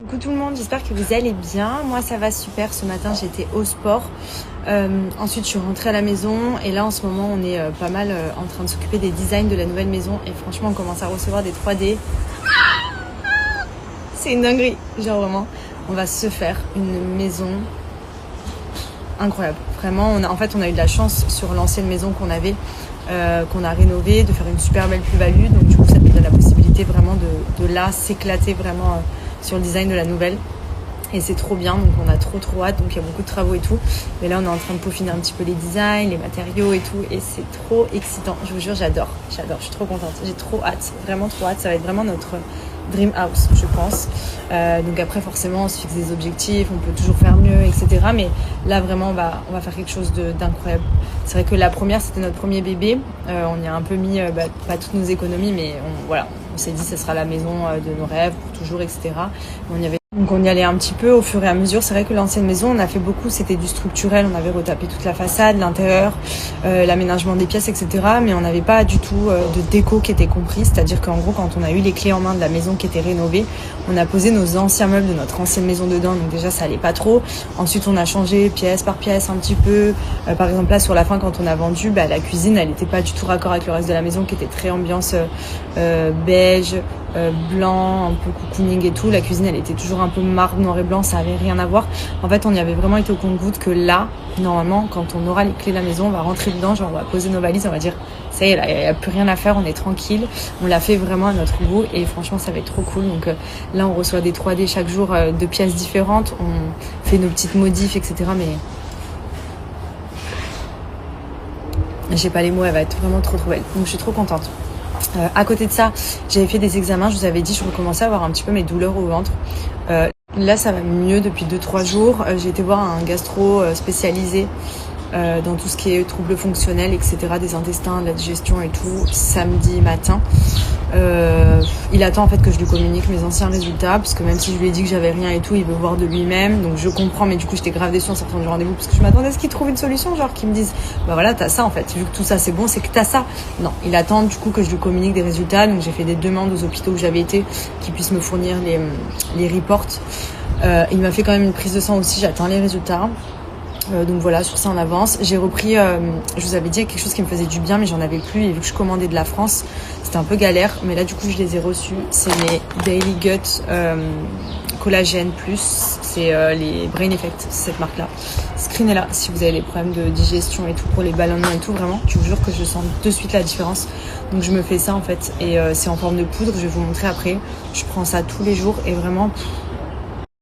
Coucou tout le monde, j'espère que vous allez bien. Moi ça va super, ce matin j'étais au sport. Ensuite je suis rentrée à la maison et là en ce moment on est pas mal en train de s'occuper des designs de la nouvelle maison. Et franchement on commence à recevoir des 3D. C'est une dinguerie, genre vraiment. On va se faire une maison incroyable. Vraiment, on a eu de la chance sur l'ancienne maison qu'on avait, qu'on a rénovée, de faire une super belle plus-value. Donc du coup ça nous donne la possibilité vraiment de là s'éclater vraiment sur le design de la nouvelle. Et c'est trop bien, donc on a trop hâte, donc il y a beaucoup de travaux et tout. Mais là on est en train de peaufiner un petit peu les designs, les matériaux et tout. Et c'est trop excitant, je vous jure, j'adore, je suis trop contente. J'ai trop hâte, vraiment trop hâte, ça va être vraiment notre dream house, je pense. Donc après forcément on se fixe des objectifs, on peut toujours faire mieux, etc. Mais là vraiment on va faire quelque chose d'incroyable. C'est vrai que la première c'était notre premier bébé, on y a un peu mis pas toutes nos économies, mais on s'est dit ce sera la maison de nos rêves pour toujours, etc. Donc on y allait un petit peu au fur et à mesure. C'est vrai que l'ancienne maison, on a fait beaucoup, c'était du structurel, on avait retapé toute la façade, l'intérieur, l'aménagement des pièces, etc. Mais on n'avait pas du tout de déco qui était compris. C'est-à-dire qu'en gros, quand on a eu les clés en main de la maison qui était rénovée, on a posé nos anciens meubles de notre ancienne maison dedans. Donc déjà, ça allait pas trop. Ensuite, on a changé pièce par pièce un petit peu. Par exemple, là, sur la fin, quand on a vendu, la cuisine, elle n'était pas du tout raccord avec le reste de la maison qui était très ambiance beige, blanc, un peu cocooning et tout. La cuisine elle était toujours un peu marbre, noir et blanc, ça avait rien à voir. En fait on y avait vraiment été au compte-gouttes que là, normalement quand on aura les clés de la maison, on va rentrer dedans, genre on va poser nos valises, on va dire ça y est, là il n'y a plus rien à faire, on est tranquille. On l'a fait vraiment à notre goût et franchement ça va être trop cool. Donc là on reçoit des 3D chaque jour de pièces différentes, on fait nos petites modifs, etc. Mais j'ai pas les mots, elle va être vraiment trop belle. Donc je suis trop contente. À côté de ça, j'avais fait des examens, je vous avais dit, je recommençais à avoir un petit peu mes douleurs au ventre. Là, ça va mieux depuis 2-3 jours. J'ai été voir un gastro spécialisé dans tout ce qui est troubles fonctionnels, etc., des intestins, de la digestion et tout, samedi matin. Il attend en fait que je lui communique mes anciens résultats, parce que même si je lui ai dit que j'avais rien et tout, il veut voir de lui-même. Donc je comprends, mais du coup j'étais grave déçue en sortant du rendez-vous, parce que je m'attendais à ce qu'il trouve une solution, genre qu'ils me disent bah voilà t'as ça en fait, vu que tout ça c'est bon, c'est que t'as ça. Non, il attend du coup que je lui communique des résultats. Donc j'ai fait des demandes aux hôpitaux où j'avais été, qui puissent me fournir les reports. Il m'a fait quand même une prise de sang aussi, j'attends les résultats. Donc voilà, sur ça on avance. J'ai repris, je vous avais dit quelque chose qui me faisait du bien, mais j'en avais plus. Et vu que je commandais de la France, c'était un peu galère. Mais là du coup je les ai reçus. C'est mes Daily Gut Collagène Plus. C'est les Brain Effect, cette marque-là. Screenez-la si vous avez des problèmes de digestion et tout, pour les ballonnements et tout. Vraiment, je vous jure que je sens de suite la différence. Donc je me fais ça en fait. Et c'est en forme de poudre, je vais vous montrer après. Je prends ça tous les jours et vraiment...